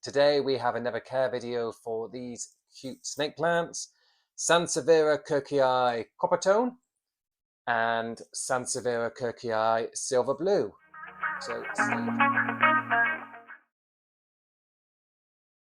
Today we have another care video for these cute snake plants, Sansevieria kirkii Coppertone and Sansevieria kirkii Silver Blue.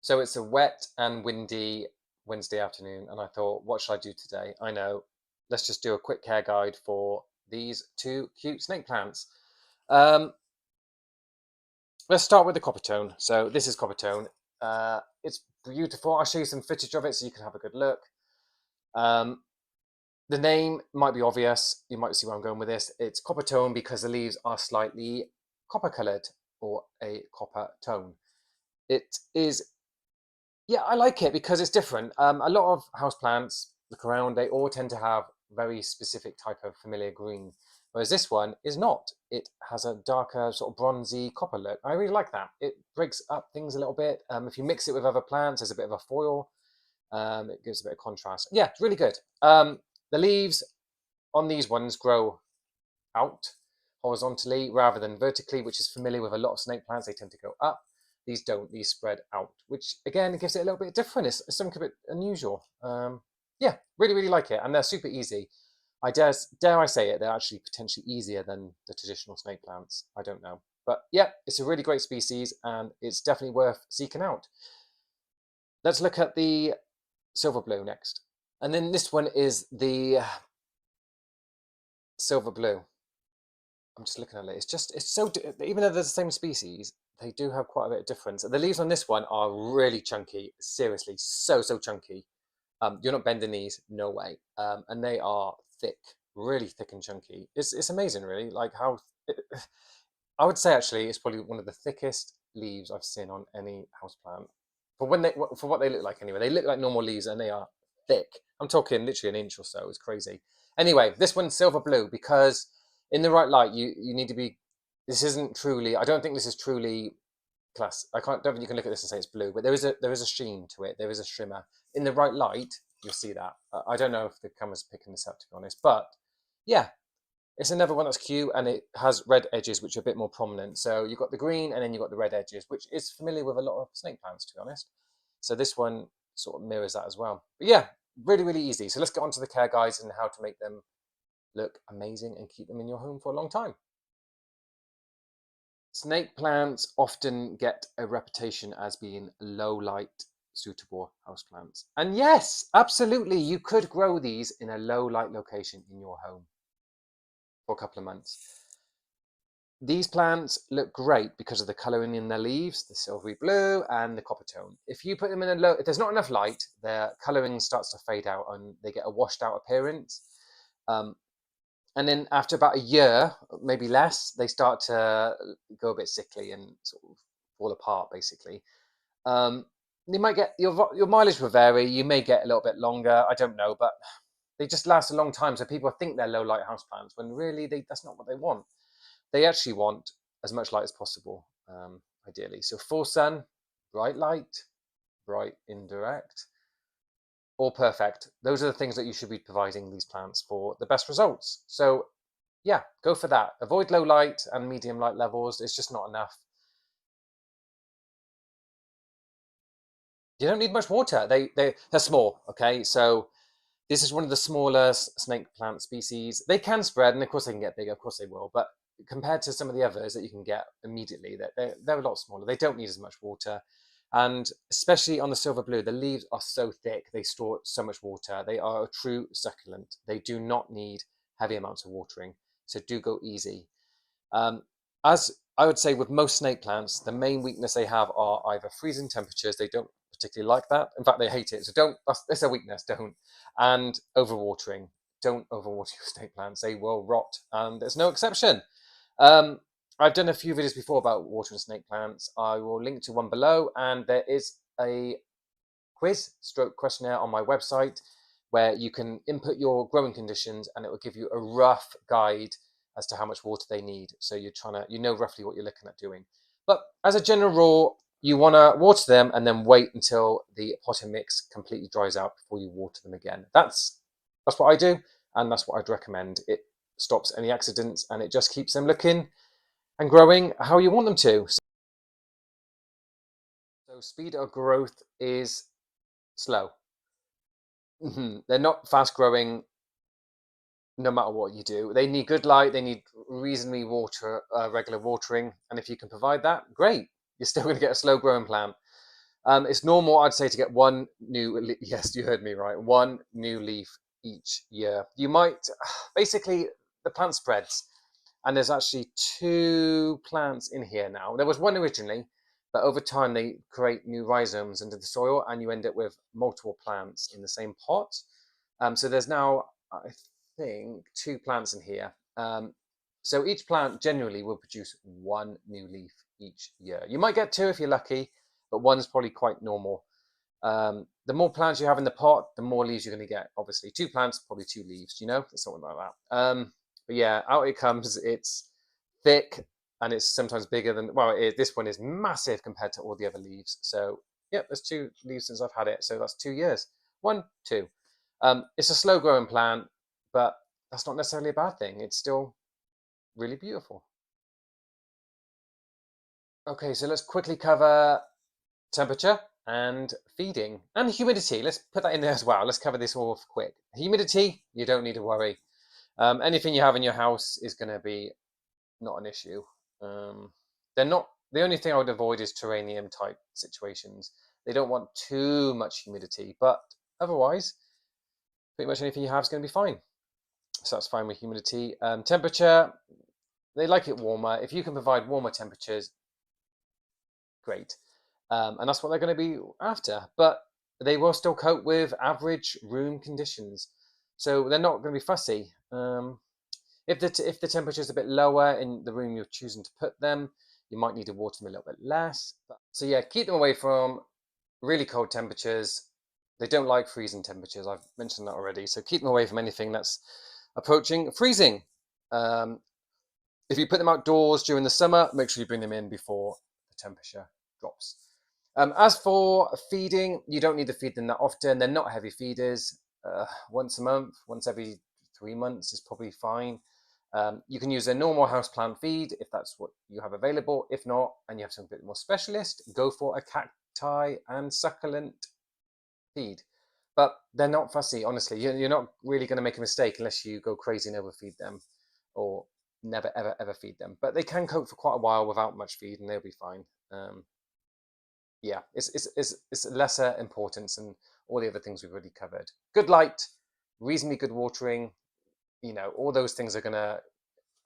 So it's a wet and windy Wednesday afternoon, and I thought, what should I do today? I know, let's just do a quick care guide for these two cute snake plants. Let's start with the Coppertone. So this is Coppertone. It's beautiful. I'll show you some footage of it so you can have a good look. The name might be obvious. You might see where I'm going with this. It's Coppertone because the leaves are slightly copper coloured, or a copper tone. It is, yeah, I like it because it's different. A lot of houseplants, look around, they all tend to have very specific type of familiar green. Whereas this one is not. It has a darker sort of bronzy copper look. I really like that. It breaks up things a little bit. If you mix it with other plants, there's a bit of a foil. It gives a bit of contrast. Yeah, it's really good. The leaves on these ones grow out horizontally rather than vertically, which is familiar with a lot of snake plants. They tend to go up. These don't. These spread out, which again gives it a little bit different. It's something a bit unusual. Yeah, really like it, and they're super easy. I dare I say it, they're actually potentially easier than the traditional snake plants. I don't know. But yeah, it's a really great species and it's definitely worth seeking out. Let's look at the Silver Blue next. And then this one is the Silver Blue. I'm just looking at it. It's so, even though they're the same species, they do have quite a bit of difference. The leaves on this one are really chunky. Seriously, so chunky. You're not bending these, no way. And they are thick, really thick and chunky. It's amazing, really. Like how I would say actually it's probably one of the thickest leaves I've seen on any houseplant. For what they look like anyway. They look like normal leaves and they are thick. I'm talking literally an inch or so. It's crazy. Anyway, this one's Silver Blue because in the right light you need to be. This isn't truly. I don't think this is truly don't think you can look at this and say it's blue, but there is a sheen to it. There is a shimmer. In the right light, you'll see that. I don't know if the camera's picking this up, to be honest, but yeah, it's another one that's cute, and it has red edges which are a bit more prominent. So you've got the green, and then you've got the red edges, which is familiar with a lot of snake plants, to be honest. So this one sort of mirrors that as well. But yeah, really easy. So let's get on to the care guides and how to make them look amazing and keep them in your home for a long time. Snake plants often get a reputation as being low light suitable houseplants. And yes, absolutely, you could grow these in a low light location in your home for a couple of months. These plants look great because of the colouring in their leaves, the silvery blue and the Coppertone. If you put them in if there's not enough light, their colouring starts to fade out and they get a washed out appearance. And then after about a year, maybe less, they start to go a bit sickly and sort of fall apart, basically. You might get your mileage will vary. You may get a little bit longer. I don't know, but they just last a long time. So people think they're low light houseplants when really that's not what they want. They actually want as much light as possible, ideally. So full sun, bright light, bright indirect, all perfect. Those are the things that you should be providing these plants for the best results. So yeah, go for that. Avoid low light and medium light levels. It's just not enough. You don't need much water. They're small, okay? So this is one of the smaller snake plant species. They can spread, and of course they can get bigger. Of course they will. But compared to some of the others that you can get immediately, they're a lot smaller. They don't need as much water. And especially on the Silver Blue, the leaves are so thick, they store so much water. They are a true succulent. They do not need heavy amounts of watering. So do go easy. As I would say with most snake plants, the main weakness they have are either freezing temperatures. They don't particularly like that. In fact, they hate it. So that's their weakness, don't. And overwatering. Don't overwater your snake plants. They will rot. And there's no exception. I've done a few videos before about watering snake plants. I will link to one below, and there is a quiz stroke questionnaire on my website where you can input your growing conditions and it will give you a rough guide as to how much water they need. So you know roughly what you're looking at doing. But as a general rule, you want to water them and then wait until the potting mix completely dries out before you water them again. That's what I do, and that's what I'd recommend. It stops any accidents and it just keeps them looking and growing how you want them to. So So speed of growth is slow. They're not fast growing no matter what you do. They need good light, they need reasonably regular watering, and if you can provide that, great. You're still going to get a slow growing plant. It's normal, I'd say, to get one new, yes, you heard me right, one new leaf each year. You might, basically, the plant spreads, and there's actually two plants in here now. There was one originally, but over time they create new rhizomes into the soil, and you end up with multiple plants in the same pot. So there's now, I think, two plants in here. So each plant generally will produce one new leaf each year. You might get two if you're lucky, but one's probably quite normal. The more plants you have in the pot, the more leaves you're going to get. Obviously, two plants, probably two leaves, something like that. But yeah, out it comes. It's thick and it's sometimes bigger than, well, this one is massive compared to all the other leaves. So, yeah, there's two leaves since I've had it. So that's 2 years. 1, 2. It's a slow growing plant, but that's not necessarily a bad thing. It's still really beautiful. Okay, so let's quickly cover temperature and feeding and humidity. Let's put that in there as well. Let's cover this all quick. Humidity, you don't need to worry. Anything you have in your house is going to be not an issue. They're not, the only thing I would avoid is terrarium type situations. They don't want too much humidity, but otherwise, pretty much anything you have is going to be fine. So that's fine with humidity. Temperature, they like it warmer. If you can provide warmer temperatures, great. And that's what they're going to be after. But they will still cope with average room conditions. So they're not going to be fussy. If the temperature is a bit lower in the room you're choosing to put them, you might need to water them a little bit less. So yeah, keep them away from really cold temperatures. They don't like freezing temperatures. I've mentioned that already. So keep them away from anything that's approaching freezing. If you put them outdoors during the summer, make sure you bring them in before the temperature drops. As for feeding, you don't need to feed them that often. They're not heavy feeders. Once a month, once every 3 months is probably fine. You can use a normal houseplant feed if that's what you have available. If not, and you have something a bit more specialist, go for a cacti and succulent feed. But they're not fussy, honestly. You're not really going to make a mistake unless you go crazy and overfeed them or never, ever, ever feed them. But they can cope for quite a while without much feed and they'll be fine. Yeah, it's lesser importance than all the other things we've already covered. Good light, reasonably good watering, all those things are going to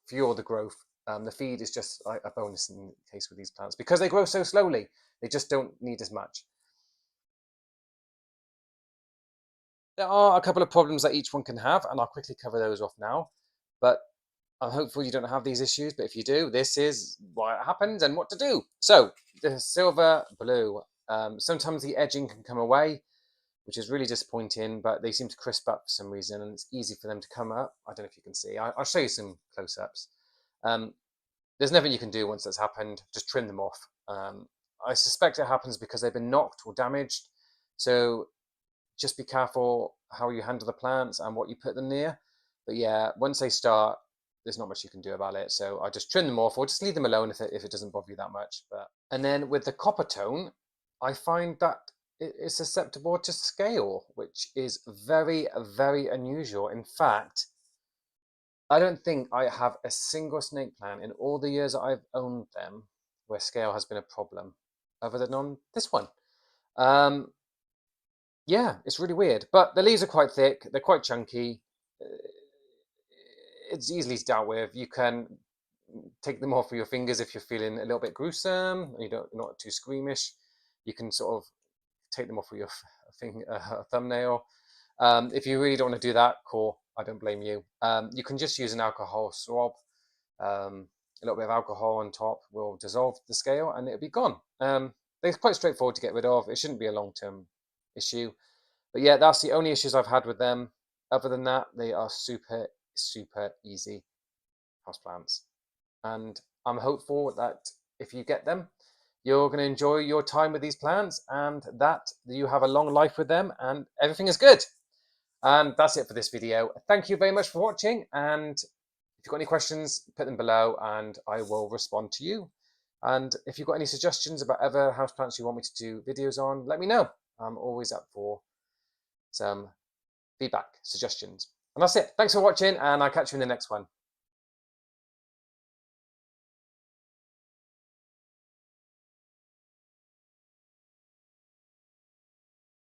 fuel the growth. The feed is just a bonus in the case with these plants because they grow so slowly. They just don't need as much. There are a couple of problems that each one can have, and I'll quickly cover those off now. But I'm hopeful you don't have these issues, but if you do, this is why it happens and what to do. So, the silver blue. Sometimes the edging can come away, which is really disappointing, but they seem to crisp up for some reason, and it's easy for them to come up. I don't know if you can see. I'll show you some close-ups. There's nothing you can do once that's happened. Just trim them off. I suspect it happens because they've been knocked or damaged. So just be careful how you handle the plants and what you put them near. But yeah, once they start, there's not much you can do about it. So I just trim them off or just leave them alone if it doesn't bother you that much. And then with the Coppertone, I find that it is susceptible to scale, which is very, very unusual. In fact, I don't think I have a single snake plant in all the years that I've owned them where scale has been a problem, other than on this one. Yeah, it's really weird. But the leaves are quite thick, they're quite chunky. It's easily dealt with. You can take them off with your fingers if you're feeling a little bit gruesome, you're not too squeamish. You can sort of take them off with your thumbnail. If you really don't want to do that, cool. I don't blame you. You can just use an alcohol swab. A little bit of alcohol on top will dissolve the scale and it'll be gone. They're quite straightforward to get rid of. It shouldn't be a long-term issue. But yeah, that's the only issues I've had with them. Other than that, they are super, super easy houseplants. And I'm hopeful that if you get them, you're going to enjoy your time with these plants and that you have a long life with them and everything is good. And that's it for this video. Thank you very much for watching. And if you've got any questions, put them below and I will respond to you. And if you've got any suggestions about other houseplants you want me to do videos on, let me know. I'm always up for some feedback, suggestions. And that's it. Thanks for watching, and I'll catch you in the next one.